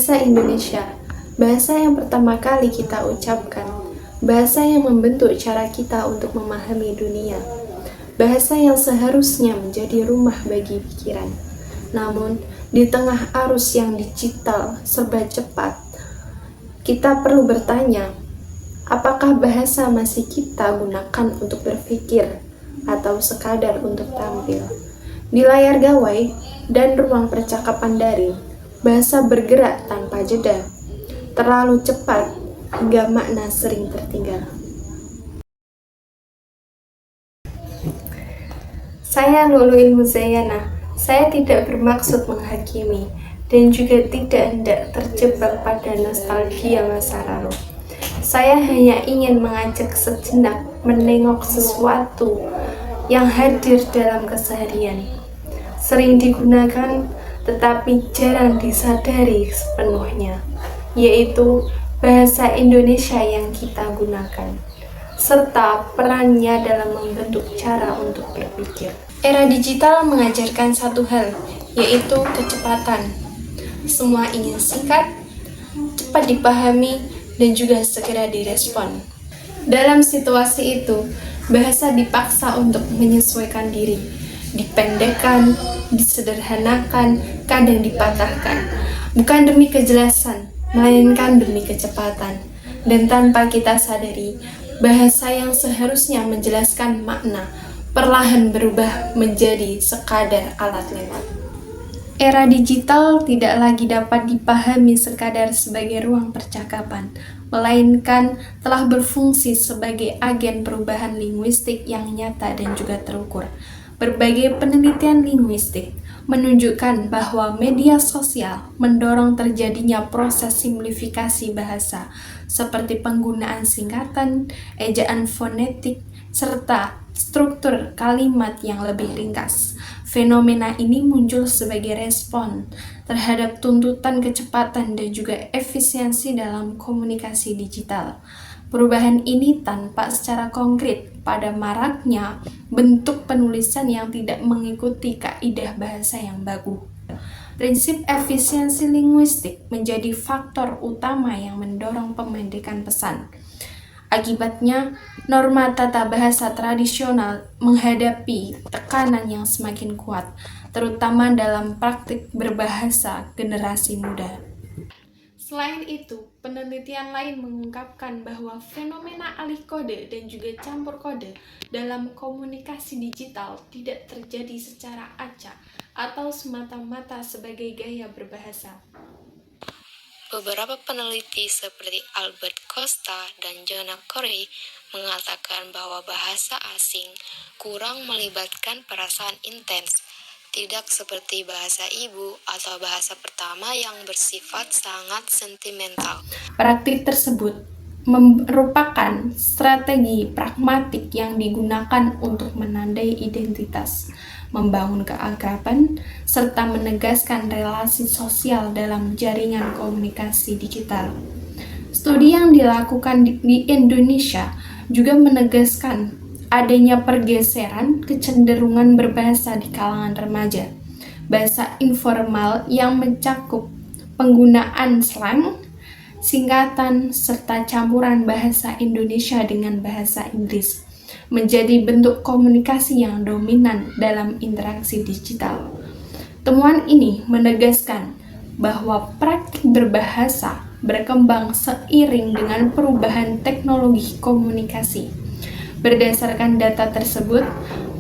Bahasa Indonesia, bahasa yang pertama kali kita ucapkan, bahasa yang membentuk cara kita untuk memahami dunia, bahasa yang seharusnya menjadi rumah bagi pikiran. Namun, di tengah arus yang digital serba cepat, kita perlu bertanya, apakah bahasa masih kita gunakan untuk berpikir atau sekadar untuk tampil? Di layar gawai dan ruang percakapan daring, bahasa bergerak tanpa jeda, terlalu cepat hingga makna sering tertinggal. Saya Lulu Muzayana. Saya tidak bermaksud menghakimi dan juga tidak hendak terjebak pada nostalgia masa lalu. Saya hanya ingin mengajak sejenak menengok sesuatu yang hadir dalam keseharian, sering digunakan tetapi jarang disadari sepenuhnya, yaitu bahasa Indonesia yang kita gunakan, serta perannya dalam membentuk cara untuk berpikir. Era digital mengajarkan satu hal, yaitu kecepatan. Semua ingin singkat, cepat dipahami, dan juga segera direspon. Dalam situasi itu, bahasa dipaksa untuk menyesuaikan diri, dipendekkan, disederhanakan, kadang dipatahkan, bukan demi kejelasan, melainkan demi kecepatan. Dan tanpa kita sadari, bahasa yang seharusnya menjelaskan makna, perlahan berubah menjadi sekadar alat lewat. Era digital tidak lagi dapat dipahami sekadar sebagai ruang percakapan, melainkan telah berfungsi sebagai agen perubahan linguistik yang nyata dan juga terukur. Berbagai penelitian linguistik menunjukkan bahwa media sosial mendorong terjadinya proses simplifikasi bahasa, seperti penggunaan singkatan, ejaan fonetik, serta struktur kalimat yang lebih ringkas. Fenomena ini muncul sebagai respon terhadap tuntutan kecepatan dan juga efisiensi dalam komunikasi digital. Perubahan ini tampak secara konkret pada maraknya bentuk penulisan yang tidak mengikuti kaidah bahasa yang baku. Prinsip efisiensi linguistik menjadi faktor utama yang mendorong pemendekan pesan. Akibatnya, norma tata bahasa tradisional menghadapi tekanan yang semakin kuat, terutama dalam praktik berbahasa generasi muda. Selain itu, penelitian lain mengungkapkan bahwa fenomena alih kode dan juga campur kode dalam komunikasi digital tidak terjadi secara acak atau semata-mata sebagai gaya berbahasa. Beberapa peneliti seperti Albert Costa dan Jonah Corey mengatakan bahwa bahasa asing kurang melibatkan perasaan intens, tidak seperti bahasa ibu atau bahasa pertama yang bersifat sangat sentimental. Praktik tersebut merupakan strategi pragmatik yang digunakan untuk menandai identitas, membangun keakraban, serta menegaskan relasi sosial dalam jaringan komunikasi digital. Studi yang dilakukan di Indonesia juga menegaskan adanya pergeseran kecenderungan berbahasa di kalangan remaja. Bahasa informal yang mencakup penggunaan slang, singkatan, serta campuran bahasa Indonesia dengan bahasa Inggris menjadi bentuk komunikasi yang dominan dalam interaksi digital. Temuan ini menegaskan bahwa praktik berbahasa berkembang seiring dengan perubahan teknologi komunikasi. Berdasarkan data tersebut,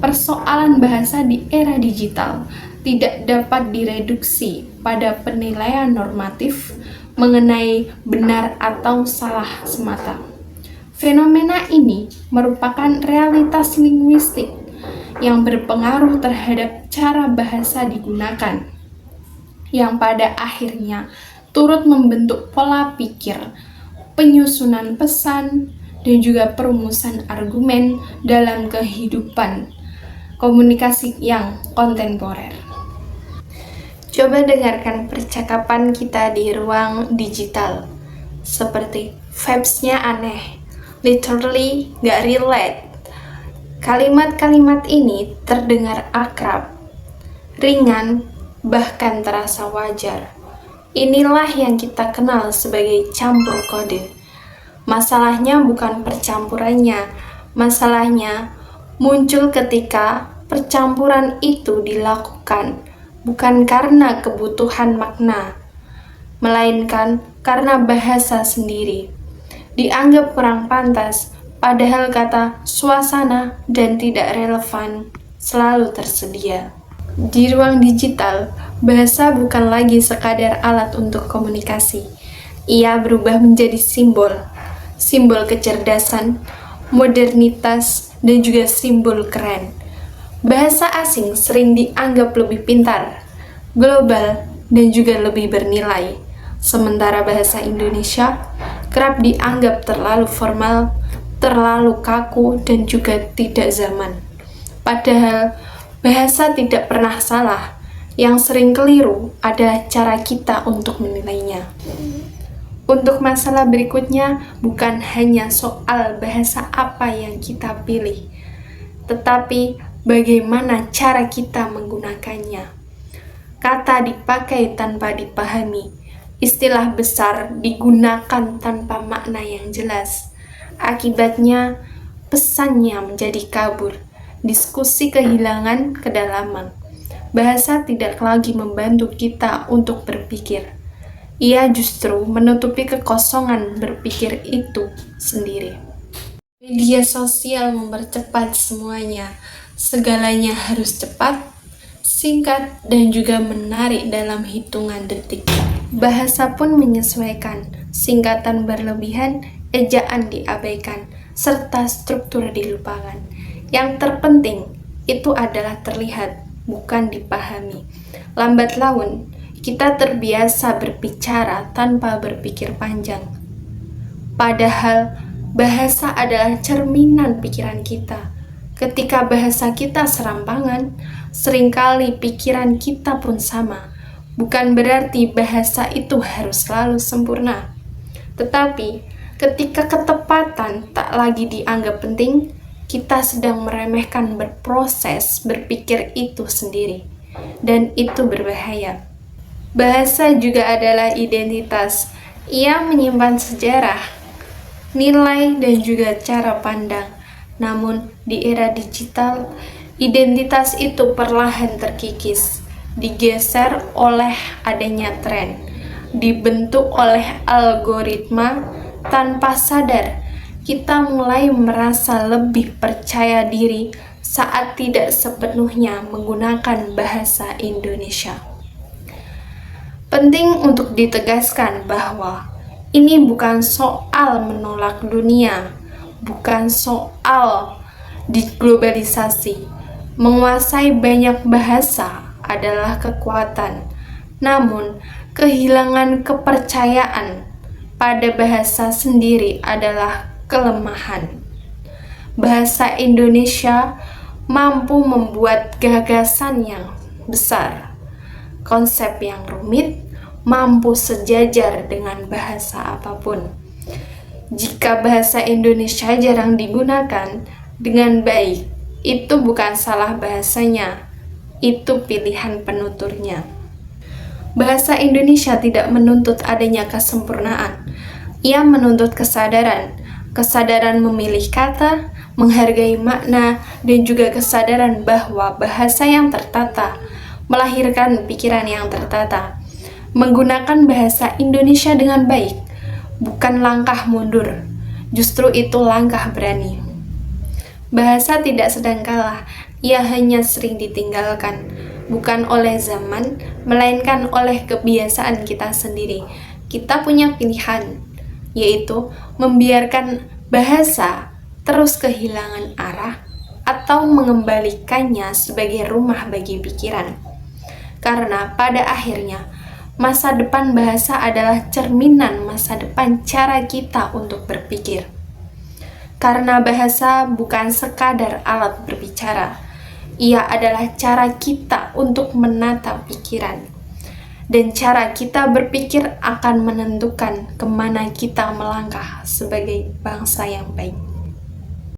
persoalan bahasa di era digital tidak dapat direduksi pada penilaian normatif mengenai benar atau salah semata. Fenomena ini merupakan realitas linguistik yang berpengaruh terhadap cara bahasa digunakan, yang pada akhirnya turut membentuk pola pikir, penyusunan pesan, dan juga perumusan argumen dalam kehidupan komunikasi yang kontemporer. Coba dengarkan percakapan kita di ruang digital, seperti vibes-nya aneh, literally gak relate. Kalimat-kalimat ini terdengar akrab, ringan, bahkan terasa wajar. Inilah yang kita kenal sebagai campur kode. Masalahnya bukan percampurannya, masalahnya muncul ketika percampuran itu dilakukan bukan karena kebutuhan makna, melainkan karena bahasa sendiri. Dianggap kurang pantas, padahal kata suasana dan tidak relevan selalu tersedia. Di ruang digital, bahasa bukan lagi sekadar alat untuk komunikasi. Ia berubah menjadi simbol, simbol kecerdasan, modernitas, dan juga simbol keren. Bahasa asing sering dianggap lebih pintar, global, dan juga lebih bernilai. Sementara bahasa Indonesia kerap dianggap terlalu formal, terlalu kaku, dan juga tidak zaman. Padahal bahasa tidak pernah salah, yang sering keliru adalah cara kita untuk menilainya. Untuk masalah berikutnya, bukan hanya soal bahasa apa yang kita pilih, tetapi bagaimana cara kita menggunakannya. Kata dipakai tanpa dipahami, istilah besar digunakan tanpa makna yang jelas. Akibatnya, pesannya menjadi kabur, diskusi kehilangan kedalaman. Bahasa tidak lagi membantu kita untuk berpikir. Ia justru menutupi kekosongan berpikir itu sendiri. Media sosial mempercepat semuanya. Segalanya harus cepat, singkat, dan juga menarik dalam hitungan detik. Bahasa pun menyesuaikan, singkatan berlebihan, ejaan diabaikan, serta struktur dilupakan. Yang terpenting itu adalah terlihat, bukan dipahami. Lambat laun, kita terbiasa berbicara tanpa berpikir panjang. Padahal, bahasa adalah cerminan pikiran kita. Ketika bahasa kita serampangan, seringkali pikiran kita pun sama. Bukan berarti bahasa itu harus selalu sempurna. Tetapi, ketika ketepatan tak lagi dianggap penting, kita sedang meremehkan berproses berpikir itu sendiri. Dan itu berbahaya. Bahasa juga adalah identitas. Ia menyimpan sejarah, nilai, dan juga cara pandang. Namun, di era digital, identitas itu perlahan terkikis, digeser oleh adanya tren, dibentuk oleh algoritma. Tanpa sadar, kita mulai merasa lebih percaya diri saat tidak sepenuhnya menggunakan bahasa Indonesia. Penting untuk ditegaskan bahwa ini bukan soal menolak dunia, bukan soal diglobalisasi. Menguasai banyak bahasa adalah kekuatan, namun kehilangan kepercayaan pada bahasa sendiri adalah kelemahan. Bahasa Indonesia mampu membuat gagasan yang besar, konsep yang rumit, mampu sejajar dengan bahasa apapun. Jika bahasa Indonesia jarang digunakan dengan baik, itu bukan salah bahasanya, itu pilihan penuturnya. Bahasa Indonesia tidak menuntut adanya kesempurnaan. Ia menuntut kesadaran, kesadaran memilih kata, menghargai makna, dan juga kesadaran bahwa bahasa yang tertata melahirkan pikiran yang tertata. Menggunakan bahasa Indonesia dengan baik bukan langkah mundur, justru itu langkah berani. Bahasa tidak sedang kalah, ia hanya sering ditinggalkan, bukan oleh zaman, melainkan oleh kebiasaan kita sendiri. Kita punya pilihan, yaitu membiarkan bahasa terus kehilangan arah atau mengembalikannya sebagai rumah bagi pikiran. Karena pada akhirnya, masa depan bahasa adalah cerminan masa depan cara kita untuk berpikir. Karena bahasa bukan sekadar alat berbicara, ia adalah cara kita untuk menata pikiran. Dan cara kita berpikir akan menentukan kemana kita melangkah sebagai bangsa yang baik.